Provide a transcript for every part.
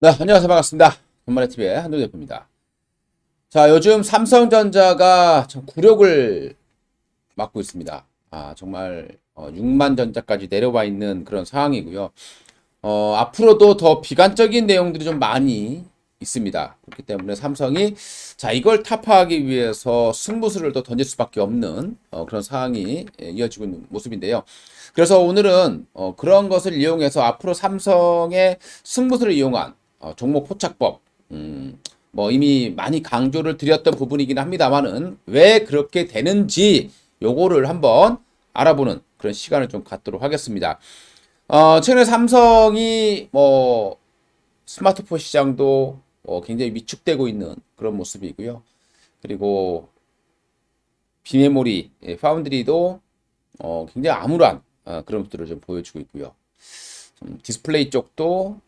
네, 안녕하세요. 반갑습니다. 전만의 TV의 한동 대표입니다. 자, 요즘 삼성전자가 참 굴욕을 맞고 있습니다. 정말 6만 전자까지 내려와 있는 그런 상황이고요. 앞으로도 더 비관적인 내용들이 좀 많이 있습니다. 그렇기 때문에 삼성이 자, 이걸 타파하기 위해서 승부수를 더 던질 수밖에 없는 그런 상황이 이어지고 있는 모습인데요. 그래서 오늘은 그런 것을 이용해서 앞으로 삼성의 승부수를 이용한 종목 포착법, 뭐 이미 많이 강조를 드렸던 부분이긴 합니다만은 왜 그렇게 되는지 요거를 한번 알아보는 그런 시간을 좀 갖도록 하겠습니다. 최근에 삼성이 뭐 스마트폰 시장도 굉장히 위축되고 있는 그런 모습이고요. 그리고 비메모리, 파운드리도 굉장히 암울한 그런 것들을 좀 보여주고 있고요. 디스플레이 쪽도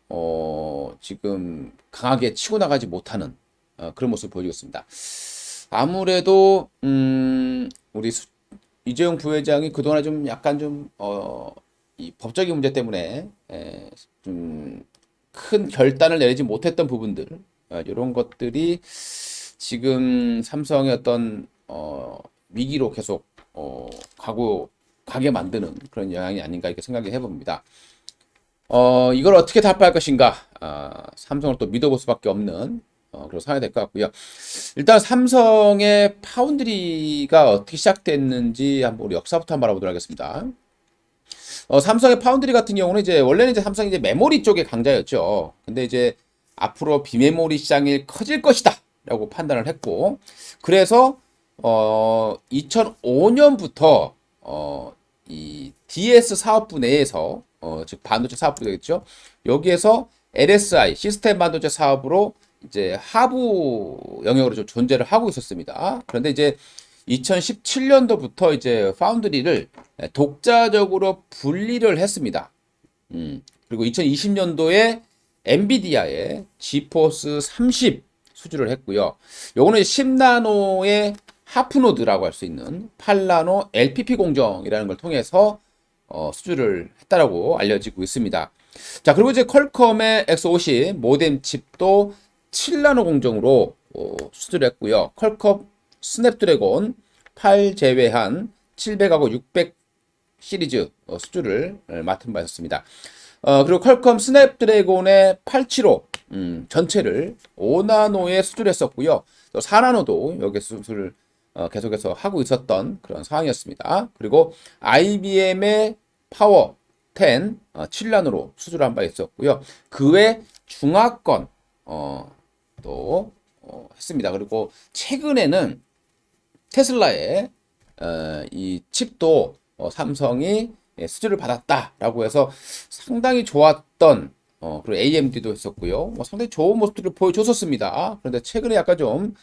지금 강하게 치고 나가지 못하는 그런 모습을 보여주고 있습니다. 아무래도 우리 이재용 부회장이 그동안에 좀 약간 좀 이 법적인 문제 때문에 좀 큰 결단을 내리지 못했던 부분들 이런 것들이 지금 삼성의 어떤 위기로 계속 가게 만드는 그런 영향이 아닌가 이렇게 생각을 해봅니다. 이걸 어떻게 답할 것인가? 삼성을 또 믿어볼 수밖에 없는 그런 상황이 될 것 같고요. 일단 삼성의 파운드리가 어떻게 시작됐는지 한번 우리 역사부터 한번 알아보도록 하겠습니다. 삼성의 파운드리 같은 경우는 이제 원래는 이제 삼성이 이제 메모리 쪽의 강자였죠. 근데 이제 앞으로 비메모리 시장이 커질 것이다라고 판단을 했고, 그래서 2005년부터 이 DS 사업부 내에서 즉 반도체 사업부 되겠죠. 여기에서 LSI 시스템 반도체 사업으로 이제 하부 영역으로 좀 존재를 하고 있었습니다. 그런데 이제 2017년도부터 이제 파운드리를 독자적으로 분리를 했습니다. 그리고 2020년도에 엔비디아의 지포스 30 수주를 했고요. 요거는 10나노의 하프노드라고 할 수 있는 8나노 LPP 공정이라는 걸 통해서 수주를 했다라고 알려지고 있습니다. 자, 그리고 이제 퀄컴의 X50 모뎀 칩도 7나노 공정으로 수주를 했고요. 퀄컴 스냅드래곤 8 제외한 700하고 600 시리즈 수주를 맡은 바 있었습니다. 그리고 퀄컴 스냅드래곤의 875 전체를 5나노에 수주를 했었고요. 또 4나노도 여기 수주를 계속해서 하고 있었던 그런 상황이었습니다. 그리고 IBM의 파워 10 7나노로 수주를 한 바 있었고요. 그 외 중화권 또 했습니다. 그리고 최근에는 테슬라의 이 칩도 삼성이 수주를 받았다라고 해서 상당히 좋았던 그리고 AMD도 했었고요. 상당히 좋은 모습들을 보여줬었습니다. 그런데 최근에 약간 좀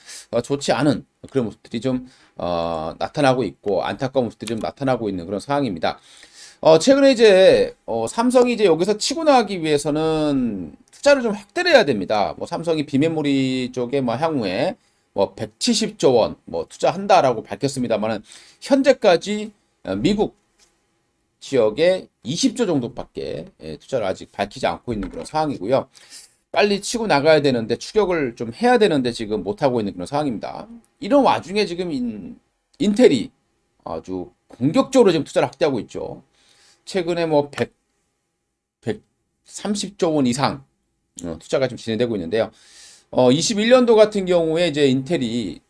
좋지 않은 그런 모습들이 좀 나타나고 있고 안타까운 모습들이 좀 나타나고 있는 그런 상황입니다. 최근에 이제 삼성이 이제 여기서 치고 나가기 위해서는 투자를 좀 확대를 해야 됩니다. 뭐 삼성이 비메모리 쪽에 뭐 향후에 뭐 170조 원 뭐 투자한다라고 밝혔습니다만은 현재까지 미국 지역에 20조 정도밖에 투자를 아직 밝히지 않고 있는 그런 상황이고요. 빨리 치고 나가야 되는데 추격을 좀 해야 되는데 지금 못하고 있는 그런 상황입니다. 이런 와중에 지금 인텔이 아주 공격적으로 지금 투자를 확대하고 있죠. 최근에 뭐 130조 원 이상 투자가 좀 진행되고 있는데요. 21년도 같은 경우에 이제 인텔이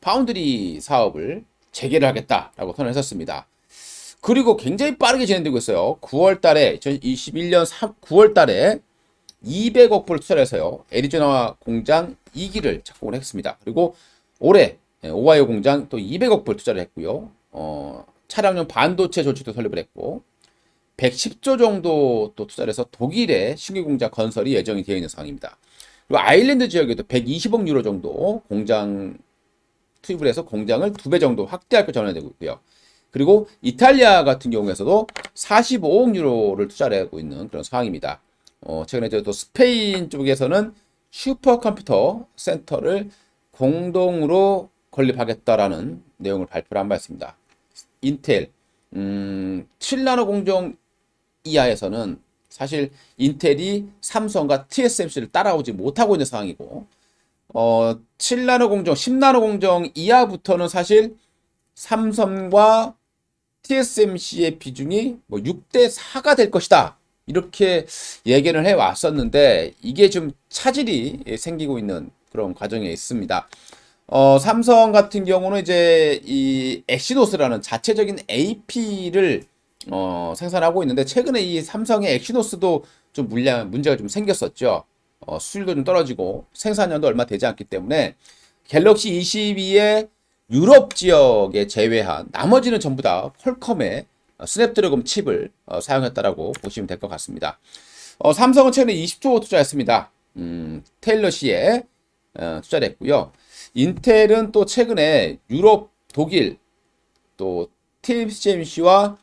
파운드리 사업을 재개를 하겠다라고 선언했었습니다. 그리고 굉장히 빠르게 진행되고 있어요. 9월 달에 2021년 9월 달에 200억 불 투자를 해서요. 애리조나 공장 2기를 착공을 했습니다. 그리고 올해 오하이오 공장 또 200억 불 투자를 했고요. 차량용 반도체 조직도 설립을 했고 110조 정도 또 투자를 해서 독일의 신규 공장 건설이 예정이 되어 있는 상황입니다. 그리고 아일랜드 지역에도 120억 유로 정도 공장 투입을 해서 공장을 2배 정도 확대할 것 전환되고 있고요. 그리고 이탈리아 같은 경우에서도 45억 유로를 투자를 하고 있는 그런 상황입니다. 최근에 또 스페인 쪽에서는 슈퍼컴퓨터 센터를 공동으로 건립하겠다라는 내용을 발표를 한 바 있습니다. 인텔 7나노 공정 이하에서는 사실 인텔이 삼성과 TSMC를 따라오지 못하고 있는 상황이고 7나노 공정, 10나노 공정 이하부터는 사실 삼성과 TSMC의 비중이 뭐 6대 4가 될 것이다. 이렇게 예견을 해 왔었는데 이게 좀 차질이 생기고 있는 그런 과정에 있습니다. 삼성 같은 경우는 이제 이 엑시노스라는 자체적인 AP를 생산하고 있는데 최근에 이 삼성의 엑시노스도 좀 문제가 좀 생겼었죠. 수율도 좀 떨어지고 생산량도 얼마 되지 않기 때문에 갤럭시 22의 유럽 지역에 제외한 나머지는 전부 다 퀄컴의 스냅드래곤 칩을 사용했다라고 보시면 될 것 같습니다. 삼성은 최근에 20조 투자했습니다. 테일러시에 투자를 했고요. 인텔은 또 최근에 유럽, 독일, 또 TSMC와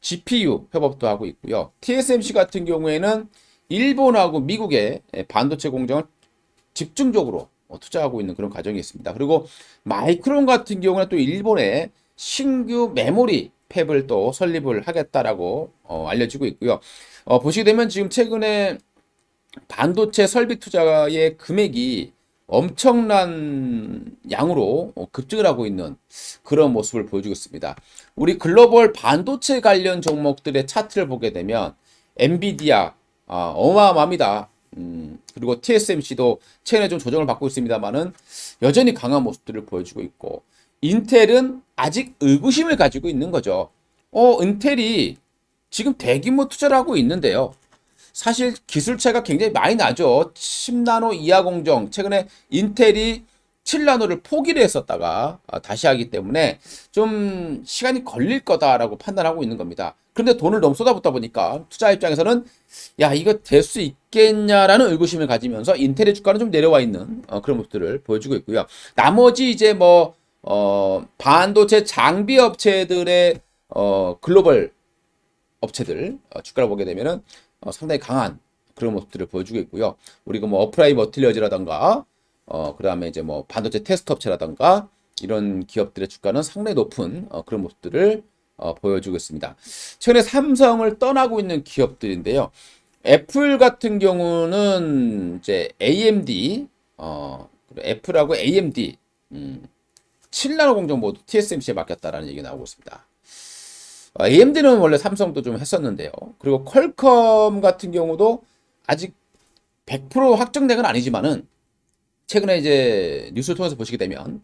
GPU 협업도 하고 있고요. TSMC 같은 경우에는 일본하고 미국의 반도체 공장을 집중적으로 투자하고 있는 그런 과정이 있습니다. 그리고 마이크론 같은 경우는 또 일본에 신규 메모리 팹을 또 설립을 하겠다라고 알려지고 있고요. 보시게 되면 지금 최근에 반도체 설비 투자의 금액이 엄청난 양으로 급증을 하고 있는 그런 모습을 보여주고 있습니다. 우리 글로벌 반도체 관련 종목들의 차트를 보게 되면 엔비디아 어마어마합니다. 그리고 TSMC도 최근에 좀 조정을 받고 있습니다만은 여전히 강한 모습들을 보여주고 있고 인텔은 아직 의구심을 가지고 있는 거죠. 인텔이 지금 대규모 투자를 하고 있는데요. 사실 기술차가 굉장히 많이 나죠. 10나노 이하 공정. 최근에 인텔이 7나노를 포기를 했었다가 다시 하기 때문에 좀 시간이 걸릴 거다라고 판단하고 있는 겁니다. 그런데 돈을 너무 쏟아붓다 보니까 투자 입장에서는 야, 이거 될 수 있겠냐라는 의구심을 가지면서 인텔의 주가는 좀 내려와 있는 그런 모습들을 보여주고 있고요. 나머지 이제 뭐 반도체 장비 업체들의 글로벌 업체들 주가를 보게 되면은 상당히 강한 그런 모습들을 보여주고 있고요. 우리가 뭐 어프라이 머티리얼즈라던가 그다음에 이제 뭐 반도체 테스트 업체라던가 이런 기업들의 주가는 상당히 높은 그런 모습들을 보여주고 있습니다. 최근에 삼성을 떠나고 있는 기업들인데요. 애플 같은 경우는 이제 AMD 애플하고 AMD 7나노 공정 모두 TSMC에 맡겼다라는 얘기가 나오고 있습니다. AMD는 원래 삼성도 좀 했었는데요. 그리고 퀄컴 같은 경우도 아직 100% 확정된 건 아니지만은 최근에 이제 뉴스를 통해서 보시게 되면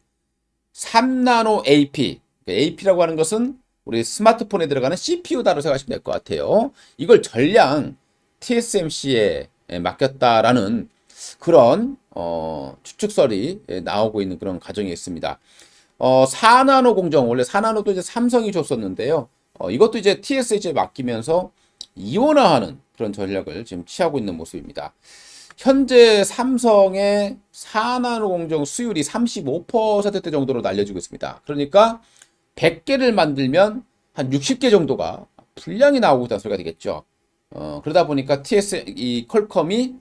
3나노 AP, AP라고 하는 것은 우리 스마트폰에 들어가는 CPU다라고 생각하시면 될 것 같아요. 이걸 전량 TSMC에 맡겼다라는 그런 추측설이 나오고 있는 그런 과정이 있습니다. 4나노 공정, 원래 4나노도 이제 삼성이 줬었는데요. 이것도 이제 TSMC에 맡기면서 이원화하는 그런 전략을 지금 취하고 있는 모습입니다. 현재 삼성의 4나노 공정 수율이 35% 정도로 날려지고 있습니다. 그러니까 100개를 만들면 한 60개 정도가 불량이 나오고 있다는 소리가 되겠죠. 그러다 보니까 이 퀄컴이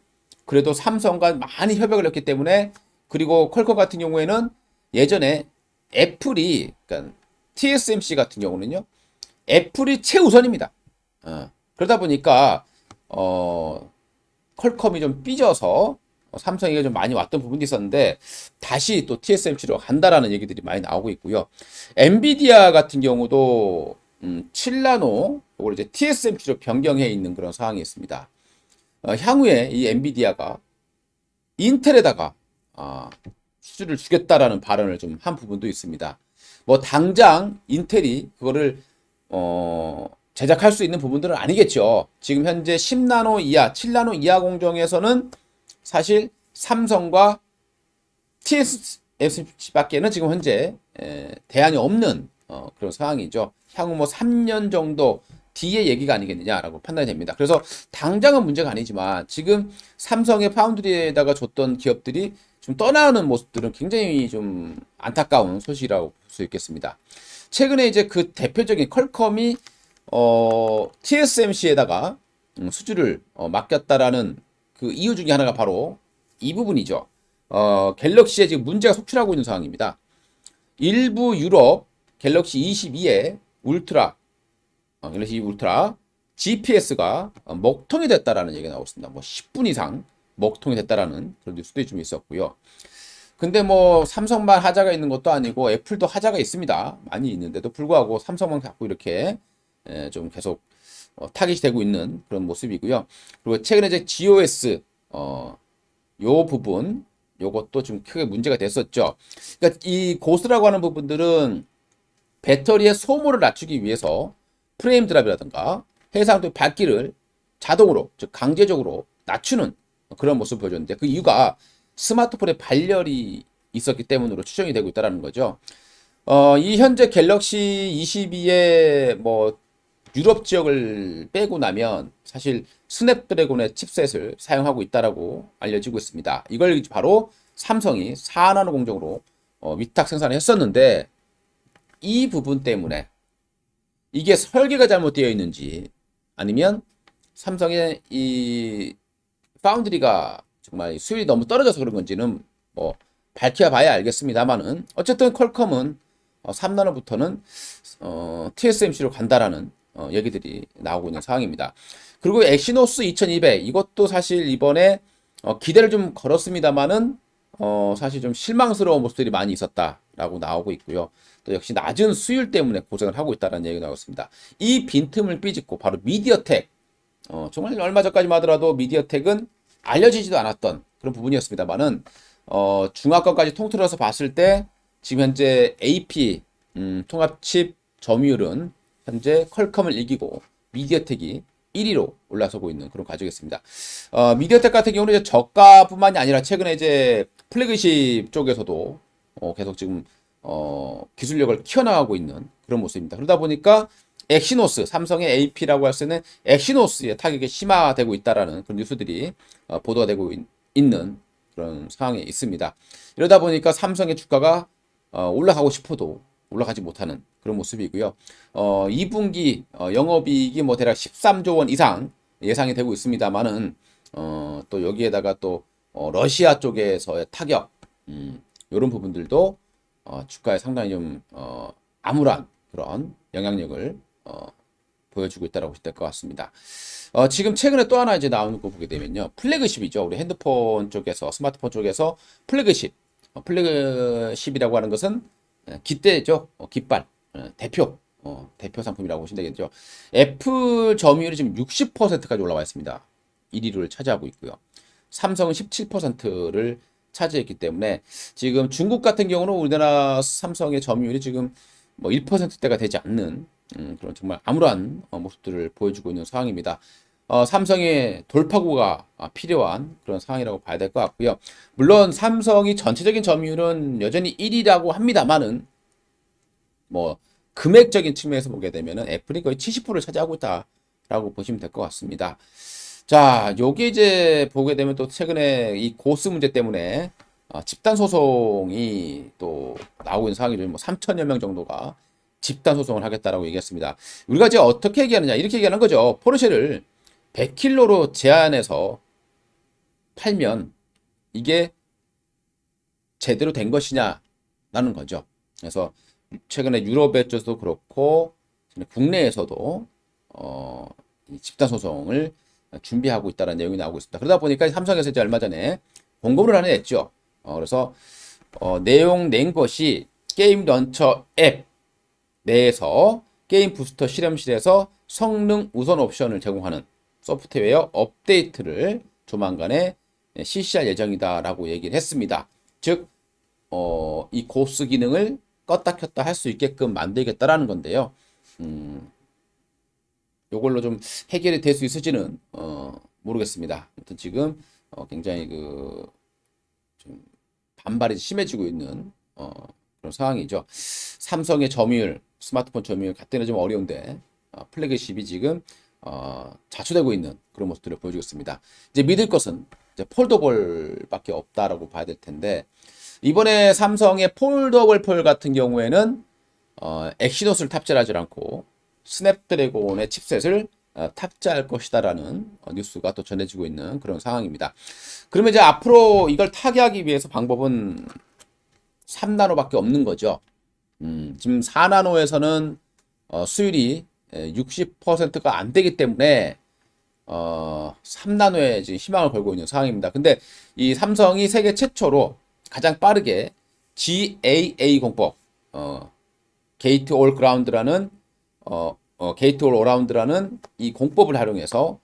그래도 삼성과 많이 협약을 했기 때문에 그리고 퀄컴 같은 경우에는 예전에 애플이 그러니까 TSMC 같은 경우는요. 애플이 최우선입니다. 그러다 보니까 퀄컴이 좀 삐져서 삼성에게 좀 많이 왔던 부분도 있었는데 다시 또 TSMC로 간다라는 얘기들이 많이 나오고 있고요. 엔비디아 같은 경우도 7나노 이걸 이제 TSMC로 변경해 있는 그런 상황이 있습니다. 향후에 이 엔비디아가 인텔에다가 수주를 주겠다라는 발언을 좀 한 부분도 있습니다. 뭐 당장 인텔이 그거를 제작할 수 있는 부분들은 아니겠죠. 지금 현재 10나노 이하, 7나노 이하 공정에서는 사실 삼성과 TSMC밖에는 지금 현재 대안이 없는 그런 상황이죠. 향후 뭐 3년 정도 뒤의 얘기가 아니겠느냐라고 판단이 됩니다. 그래서 당장은 문제가 아니지만 지금 삼성의 파운드리에다가 줬던 기업들이 좀 떠나는 모습들은 굉장히 좀 안타까운 소식이라고 볼 수 있겠습니다. 최근에 이제 그 대표적인 퀄컴이 TSMC에다가 수주를 맡겼다라는 그 이유 중에 하나가 바로 이 부분이죠. 갤럭시에 지금 문제가 속출하고 있는 상황입니다. 일부 유럽 갤럭시 22의 울트라, 갤럭시 울트라 GPS가 먹통이 됐다라는 얘기가 나오고 있습니다. 뭐 10분 이상 먹통이 됐다라는 그런 뉴스도 좀 있었고요. 근데 뭐 삼성만 하자가 있는 것도 아니고 애플도 하자가 있습니다. 많이 있는데도 불구하고 삼성만 갖고 이렇게 좀 계속 타깃이 되고 있는 그런 모습이고요. 그리고 최근에 이제 GOS 요 부분 요것도 좀 크게 문제가 됐었죠. 그러니까 이 고스라고 하는 부분들은 배터리의 소모를 낮추기 위해서 프레임 드랍이라든가 해상도의 밝기를 자동으로 즉 강제적으로 낮추는 그런 모습을 보여줬는데 그 이유가 스마트폰의 발열이 있었기 때문으로 추정이 되고 있다는 거죠. 이 현재 갤럭시 22의 뭐 유럽 지역을 빼고 나면 사실 스냅드래곤의 칩셋을 사용하고 있다라고 알려지고 있습니다. 이걸 바로 삼성이 4나노 공정으로 위탁 생산을 했었는데 이 부분 때문에 이게 설계가 잘못되어 있는지 아니면 삼성의 이 파운드리가 정말 수율이 너무 떨어져서 그런 건지는 뭐 밝혀봐야 알겠습니다만은 어쨌든 퀄컴은 3나노부터는 TSMC로 간다라는 얘기들이 나오고 있는 상황입니다. 그리고 엑시노스 2200 이것도 사실 이번에 기대를 좀 걸었습니다만은 사실 좀 실망스러운 모습들이 많이 있었다라고 나오고 있고요. 또 역시 낮은 수율 때문에 고생을 하고 있다는 얘기가 나오고 있습니다. 이 빈틈을 삐짓고 바로 미디어텍 정말 얼마 전까지만 하더라도 미디어텍은 알려지지도 않았던 그런 부분이었습니다만은 중하권까지 통틀어서 봤을 때 지금 현재 AP 통합칩 점유율은 현재 퀄컴을 이기고 미디어텍이 1위로 올라서고 있는 그런 과정이었습니다. 미디어텍 같은 경우는 이제 저가뿐만이 아니라 최근에 이제 플래그십 쪽에서도 계속 지금 기술력을 키워나가고 있는 그런 모습입니다. 그러다 보니까 엑시노스, 삼성의 AP라고 할 수 있는 엑시노스의 타격이 심화되고 있다라는 그런 뉴스들이 보도가 되고 있는 그런 상황에 있습니다. 이러다 보니까 삼성의 주가가 올라가고 싶어도 올라가지 못하는 그런 모습이고요. 2분기 영업이익이 뭐 대략 13조 원 이상 예상이 되고 있습니다만은 또 여기에다가 또 러시아 쪽에서의 타격 이런 부분들도 주가에 상당히 좀 암울한 그런 영향력을 보여주고 있다고 보시면 될 것 같습니다. 지금 최근에 또 하나 이제 나오는 거 보게 되면요. 플래그십이죠. 우리 핸드폰 쪽에서, 스마트폰 쪽에서 플래그십. 플래그십이라고 하는 것은 깃대죠. 깃발. 대표 상품이라고 보시면 되겠죠. 애플 점유율이 지금 60%까지 올라와 있습니다. 1위를 차지하고 있고요. 삼성은 17%를 차지했기 때문에 지금 중국 같은 경우는 우리나라 삼성의 점유율이 지금 뭐 1%대가 되지 않는 그런 정말 암울한 모습들을 보여주고 있는 상황입니다. 삼성의 돌파구가 필요한 그런 상황이라고 봐야 될 것 같고요. 물론 삼성이 전체적인 점유율은 여전히 1위라고 합니다만은 뭐 금액적인 측면에서 보게 되면은 애플이 거의 70%를 차지하고 있다라고 보시면 될 것 같습니다. 자, 요게 이제 보게 되면 또 최근에 이 고스 문제 때문에 집단 소송이 또 나오고 있는 상황이죠. 뭐 3천여 명 정도가 집단 소송을 하겠다라고 얘기했습니다. 우리가 이제 어떻게 얘기하느냐 이렇게 얘기하는 거죠. 포르쉐를 100킬로로 제한해서 팔면 이게 제대로 된 것이냐라는 거죠. 그래서 최근에 유럽에서도 그렇고 국내에서도 집단 소송을 준비하고 있다는 내용이 나오고 있습니다. 그러다 보니까 삼성에서 이제 얼마 전에 공고를 하나 냈죠. 그래서 내용 낸 것이 게임 런처 앱 내에서 게임 부스터 실험실에서 성능 우선 옵션을 제공하는 소프트웨어 업데이트를 조만간에 실시할 예정이다라고 얘기를 했습니다. 즉, 이 고스 기능을 껐다 켰다 할 수 있게끔 만들겠다라는 건데요. 요걸로 좀 해결이 될 수 있을지는 모르겠습니다. 아무튼 지금 굉장히 좀 반발이 심해지고 있는 그런 상황이죠. 삼성의 점유율, 스마트폰 점유율 갖기는 좀 어려운데 플래그십이 지금 자초되고 있는 그런 모습들을 보여주고 있습니다. 이제 믿을 것은 이제 폴더블밖에 없다라고 봐야 될 텐데 이번에 삼성의 폴더블 폴 같은 경우에는 엑시노스를 탑재하지 않고 스냅드래곤의 칩셋을 탑재할 것이다라는 뉴스가 또 전해지고 있는 그런 상황입니다. 그러면 이제 앞으로 이걸 타개하기 위해서 방법은 3나노밖에 없는 거죠. 지금 4나노에서는 수율이 60%가 안 되기 때문에 3나노에 지금 희망을 걸고 있는 상황입니다. 근데 이 삼성이 세계 최초로 가장 빠르게 GAA 공법, 게이트 올 그라운드라는 게이트 올 어라운드라는 이 공법을 활용해서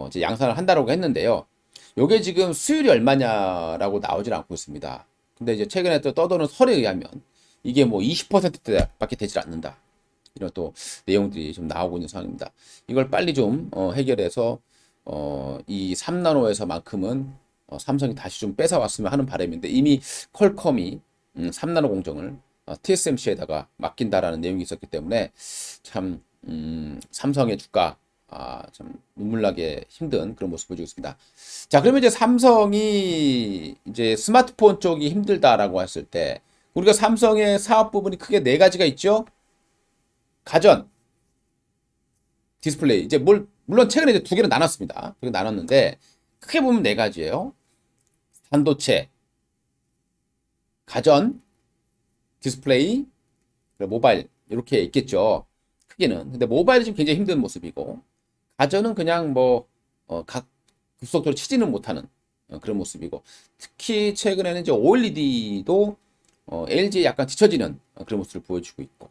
이제 양산을 한다라고 했는데요. 요게 지금 수율이 얼마냐라고 나오질 않고 있습니다. 근데 이제 최근에 또 떠도는 설에 의하면 이게 뭐 20%대밖에 되질 않는다. 이런 또 내용들이 좀 나오고 있는 상황입니다. 이걸 빨리 좀 해결해서 이 3나노에서만큼은 삼성이 다시 좀 뺏어왔으면 하는 바람인데 이미 퀄컴이 3나노 공정을 TSMC에다가 맡긴다라는 내용이 있었기 때문에 참 삼성의 주가 참 눈물나게 힘든 그런 모습을 보여주고 있습니다. 자, 그러면 이제 삼성이 이제 스마트폰 쪽이 힘들다라고 했을 때 우리가 삼성의 사업 부분이 크게 네 가지가 있죠. 가전, 디스플레이. 이제 물론 최근에 이제 두 개로 나눴습니다. 두 개 나눴는데 크게 보면 네 가지예요. 반도체, 가전, 디스플레이, 모바일 이렇게 있겠죠. 크게는. 근데 모바일이 지금 굉장히 힘든 모습이고 가전은 그냥 각 급속도로 치지는 못하는 그런 모습이고 특히 최근에는 이제 OLED도 LG에 약간 뒤처지는 그런 모습을 보여주고 있고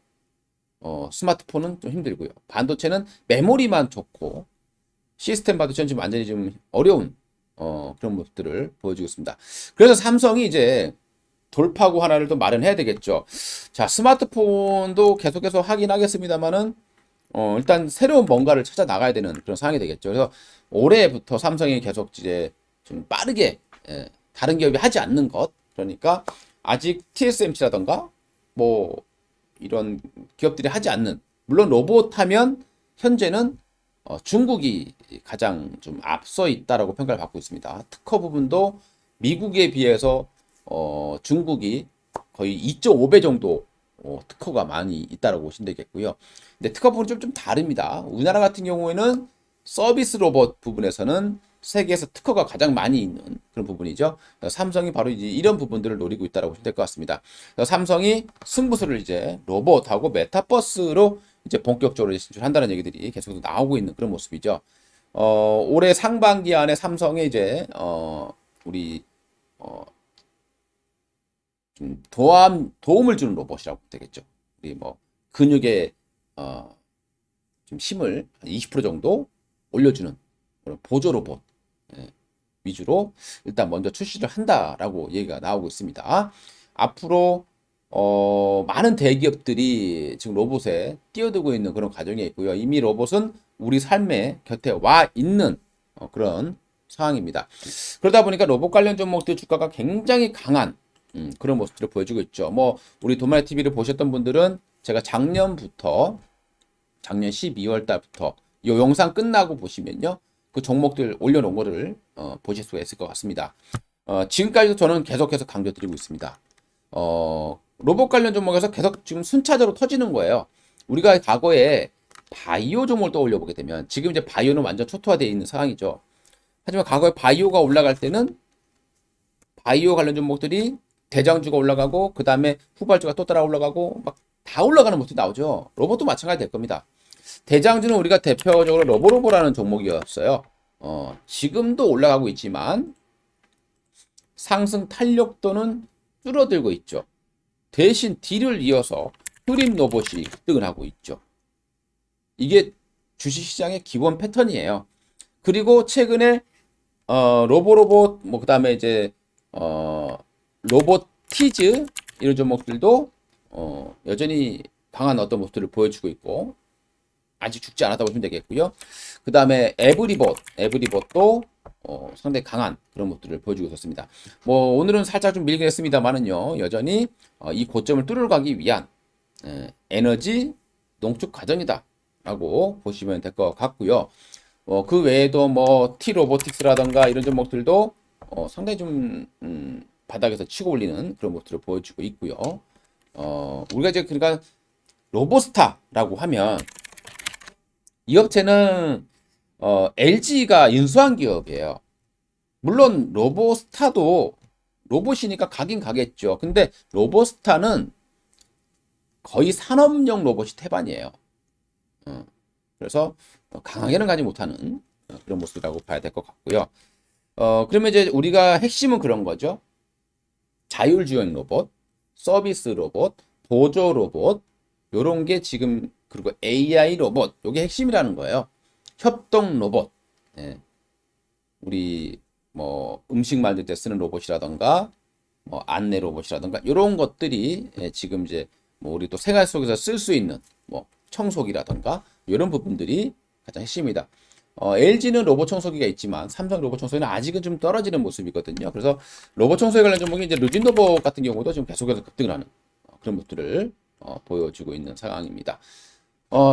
스마트폰은 좀 힘들고요. 반도체는 메모리만 좋고 시스템 반도체는 지금 완전히 좀 어려운 그런 모습들을 보여주고 있습니다. 그래서 삼성이 이제 돌파구 하나를 또 마련해야 되겠죠. 자, 스마트폰도 계속해서 하긴 하겠습니다만은 일단 새로운 뭔가를 찾아 나가야 되는 그런 상황이 되겠죠. 그래서 올해부터 삼성이 계속 이제 좀 빠르게 다른 기업이 하지 않는 것, 그러니까 아직 TSMC라던가 뭐 이런 기업들이 하지 않는, 물론 로봇 하면 현재는 중국이 가장 좀 앞서 있다라고 평가를 받고 있습니다. 특허 부분도 미국에 비해서 중국이 거의 2.5배 정도 특허가 많이 있다라고 보시면 되겠고요. 근데 특허 부분은 좀 다릅니다. 우리나라 같은 경우에는 서비스 로봇 부분에서는 세계에서 특허가 가장 많이 있는 그런 부분이죠. 삼성이 바로 이제 이런 부분들을 노리고 있다라고 보시면 될 것 같습니다. 삼성이 승부수를 이제 로봇하고 메타버스로 이제 본격적으로 진출한다는 얘기들이 계속 나오고 있는 그런 모습이죠. 올해 상반기 안에 삼성에 이제 우리 좀 도움을 주는 로봇이라고 되겠죠. 우리 근육에 좀 힘을 20% 정도 올려주는 그런 보조 로봇 위주로 일단 먼저 출시를 한다라고 얘기가 나오고 있습니다. 앞으로 많은 대기업들이 지금 로봇에 뛰어들고 있는 그런 과정에 있고요. 이미 로봇은 우리 삶의 곁에 와 있는 그런 상황입니다. 그러다 보니까 로봇 관련 종목들 주가가 굉장히 강한 그런 모습들을 보여주고 있죠. 우리 도마리 TV를 보셨던 분들은 제가 작년 12월 달부터 이 영상 끝나고 보시면요. 그 종목들 올려놓은 거를 보실 수가 있을 것 같습니다. 지금까지도 저는 계속해서 강조드리고 있습니다. 로봇 관련 종목에서 계속 지금 순차적으로 터지는 거예요. 우리가 과거에 바이오 종목을 떠올려 보게 되면 지금 이제 바이오는 완전 초토화되어 있는 상황이죠. 하지만 과거에 바이오가 올라갈 때는 바이오 관련 종목들이 대장주가 올라가고 그 다음에 후발주가 또 따라 올라가고 막 다 올라가는 모습이 나오죠. 로봇도 마찬가지 될 겁니다. 대장주는 우리가 대표적으로 러버로버라는 종목이었어요. 지금도 올라가고 있지만 상승 탄력도는 줄어들고 있죠. 대신 뒤를 이어서 흐림 로봇이 급등을 하고 있죠. 이게 주식시장의 기본 패턴이에요. 그리고 최근에 로보로봇 그 다음에 이제 로보티즈 이런 종목들도 여전히 강한 어떤 모습들을 보여주고 있고 아직 죽지 않았다고 보시면 되겠고요. 그 다음에 에브리봇도 상당히 강한 그런 모습들을 보여주고 있었습니다. 오늘은 살짝 좀 밀긴 했습니다만은요, 여전히 이 고점을 뚫어가기 위한 에너지 농축 과정이다 라고 보시면 될 것 같고요. 그 외에도 T로보틱스라던가 이런 종목들도 상당히 좀 바닥에서 치고 올리는 그런 모습들을 보여주고 있고요. 우리가 이제 그러니까 로보스타라고 하면 이 업체는 LG가 인수한 기업이에요. 물론 로보스타도 로봇이니까 가긴 가겠죠. 근데 로보스타는 거의 산업용 로봇이 태반이에요. 그래서 강하게는 가지 못하는 그런 모습이라고 봐야 될 것 같고요. 그러면 이제 우리가 핵심은 그런 거죠. 자율주행 로봇, 서비스 로봇, 보조 로봇, 요런 게 지금, 그리고 AI 로봇, 요게 핵심이라는 거예요. 협동 로봇. 예. 우리 뭐 음식 만들 때 쓰는 로봇이라던가 뭐 안내 로봇이라던가 이런 것들이 지금 이제 뭐 우리 또 생활 속에서 쓸 수 있는 뭐 청소기라던가 이런 부분들이 가장 핵심이다. LG는 로봇 청소기가 있지만 삼성 로봇 청소기는 아직은 좀 떨어지는 모습이거든요. 그래서 로봇 청소기 관련 종목이 이제 루진 로봇 같은 경우도 지금 계속해서 급등을 하는 그런 모습들을 보여주고 있는 상황입니다.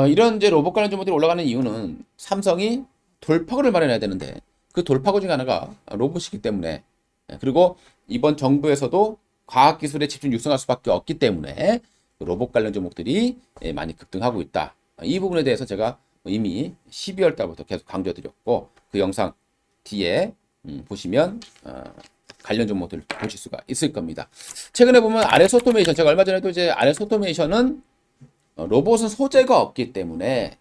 이런 이제 로봇 관련 종목들이 올라가는 이유는 삼성이 돌파구를 마련해야 되는데 그 돌파구 중 하나가 로봇이기 때문에, 그리고 이번 정부에서도 과학기술에 집중 육성할 수밖에 없기 때문에 로봇 관련 종목들이 많이 급등하고 있다. 이 부분에 대해서 제가 이미 12월 달부터 계속 강조드렸고 그 영상 뒤에 보시면 관련 종목들 보실 수가 있을 겁니다. 최근에 보면 RS 오토메이션, 제가 얼마 전에도 이제 RS 오토메이션은 로봇은 소재가 없기 때문에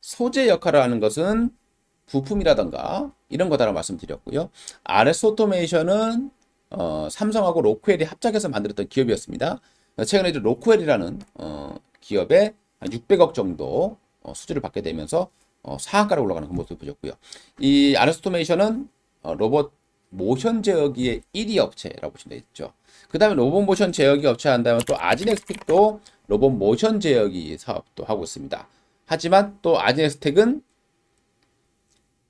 소재 역할을 하는 것은 부품이라던가 이런 거다라고 말씀드렸고요. RS 오토메이션은 삼성하고 로크웰이 합작해서 만들었던 기업이었습니다. 최근에 이제 로크웰이라는 기업에 한 600억 정도 수주를 받게 되면서 상한가로 올라가는 그 모습을 보셨고요. 이 RS 오토메이션은 로봇 모션 제어기의 1위 업체라고 보시면 되겠죠. 그 다음에 로봇 모션 제어기 업체 한다면 또 아지넥스텍도 로봇 모션 제어기 사업도 하고 있습니다. 하지만 또 아지넥스텍은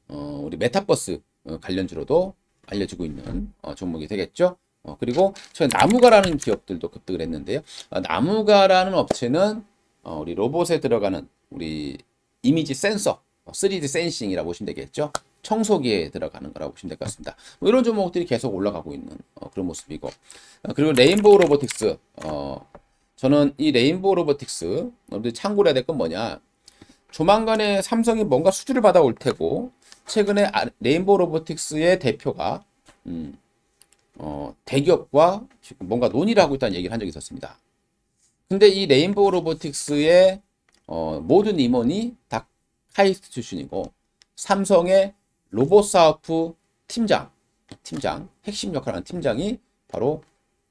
우리 메타버스 관련주로도 알려지고 있는 종목이 되겠죠. 그리고 최근 나무가라는 기업들도 급등을 했는데요. 나무가라는 업체는 우리 로봇에 들어가는 우리 이미지 센서, 3D 센싱이라고 보시면 되겠죠. 청소기에 들어가는 거라고 보시면 될 것 같습니다. 뭐 이런 종목들이 계속 올라가고 있는 그런 모습이고, 그리고 레인보우 로보틱스, 저는 이 레인보우 로보틱스 여러분들이 참고를 해야 될 건 뭐냐, 조만간에 삼성이 뭔가 수주를 받아올 테고, 최근에 레인보우 로보틱스의 대표가 대기업과 지금 뭔가 논의를 하고 있다는 얘기를 한 적이 있었습니다. 근데 이 레인보우 로보틱스의 모든 임원이 다 카이스트 출신이고 삼성의 로봇 사업부 팀장 핵심 역할을 하는 팀장이 바로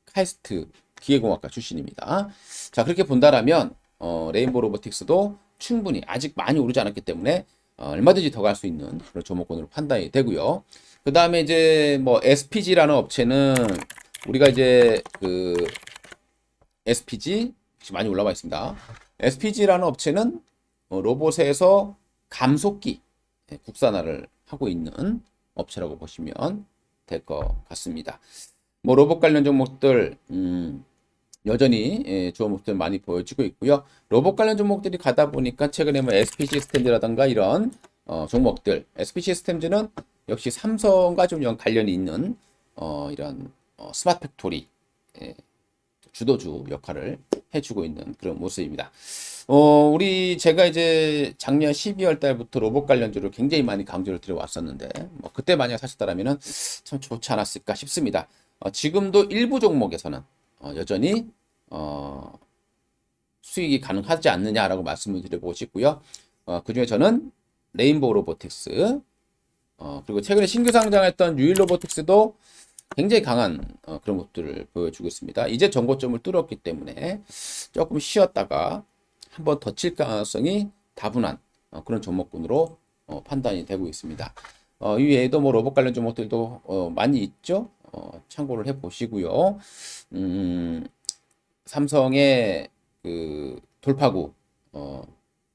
카이스트 기계공학과 출신입니다. 자, 그렇게 본다라면 레인보우 로보틱스도 충분히 아직 많이 오르지 않았기 때문에 얼마든지 더 갈 수 있는 그런 종목군으로 판단이 되고요. 그 다음에 이제 뭐 SPG라는 업체는 우리가 이제 그 SPG 많이 올라와 있습니다. SPG라는 업체는 로봇에서 감속기 국산화를 하고 있는 업체라고 보시면 될 것 같습니다. 뭐 로봇 관련 종목들 여전히 좋은 모습들 많이 보여지고 있고요. 로봇 관련 종목들이 가다 보니까 최근에 뭐 SP 시스템즈라든가 이런 종목들, SP 시스템즈는 역시 삼성과 좀 관련이 있는 이런 스마트 팩토리 주도주 역할을 해주고 있는 그런 모습입니다. 제가 이제 작년 12월 달부터 로봇 관련주를 굉장히 많이 강조를 드려왔었는데, 뭐 그때 만약 사셨다라면 참 좋지 않았을까 싶습니다. 지금도 일부 종목에서는 여전히 수익이 가능하지 않느냐라고 말씀을 드려보고 싶고요. 그 중에 저는 레인보우 로보틱스, 그리고 최근에 신규 상장했던 유일 로보틱스도 굉장히 강한 그런 모습들을 보여주고 있습니다. 이제 전고점을 뚫었기 때문에 조금 쉬었다가 한번 더 칠 가능성이 다분한 그런 종목군으로 판단이 되고 있습니다. 이 외에도 뭐 로봇 관련 종목들도 많이 있죠. 참고를 해 보시고요. 삼성의 그 돌파구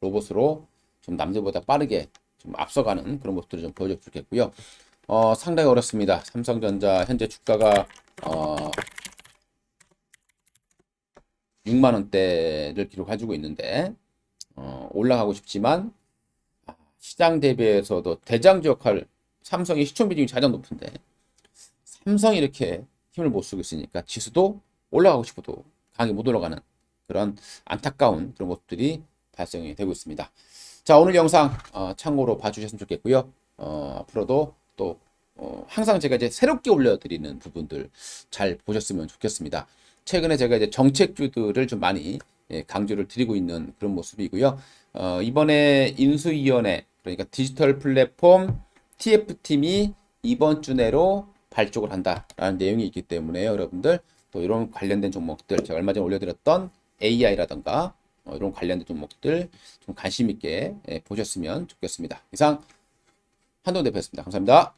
로봇으로 좀 남들보다 빠르게 좀 앞서가는 그런 모습들을 좀 보여줬으면 좋겠고요. 상당히 어렵습니다. 삼성전자 현재 주가가 6만 원대를 기록해주고 있는데 올라가고 싶지만 시장 대비해서도 대장주 역할, 삼성이 시총 비중이 가장 높은데 삼성이 이렇게 힘을 못 쓰고 있으니까 지수도 올라가고 싶어도 강하게 못 올라가는 그런 안타까운 그런 모습들이 발생이 되고 있습니다. 자, 오늘 영상 참고로 봐주셨으면 좋겠고요. 앞으로도 또 항상 제가 이제 새롭게 올려드리는 부분들 잘 보셨으면 좋겠습니다. 최근에 제가 이제 정책주들을 좀 많이 강조를 드리고 있는 그런 모습이고요. 이번에 인수위원회 그러니까 디지털 플랫폼 TF팀이 이번 주 내로 발족을 한다라는 내용이 있기 때문에 여러분들 또 이런 관련된 종목들 제가 얼마 전에 올려드렸던 AI라던가 이런 관련된 종목들 좀 관심 있게 보셨으면 좋겠습니다. 이상 한동 대표였습니다. 감사합니다.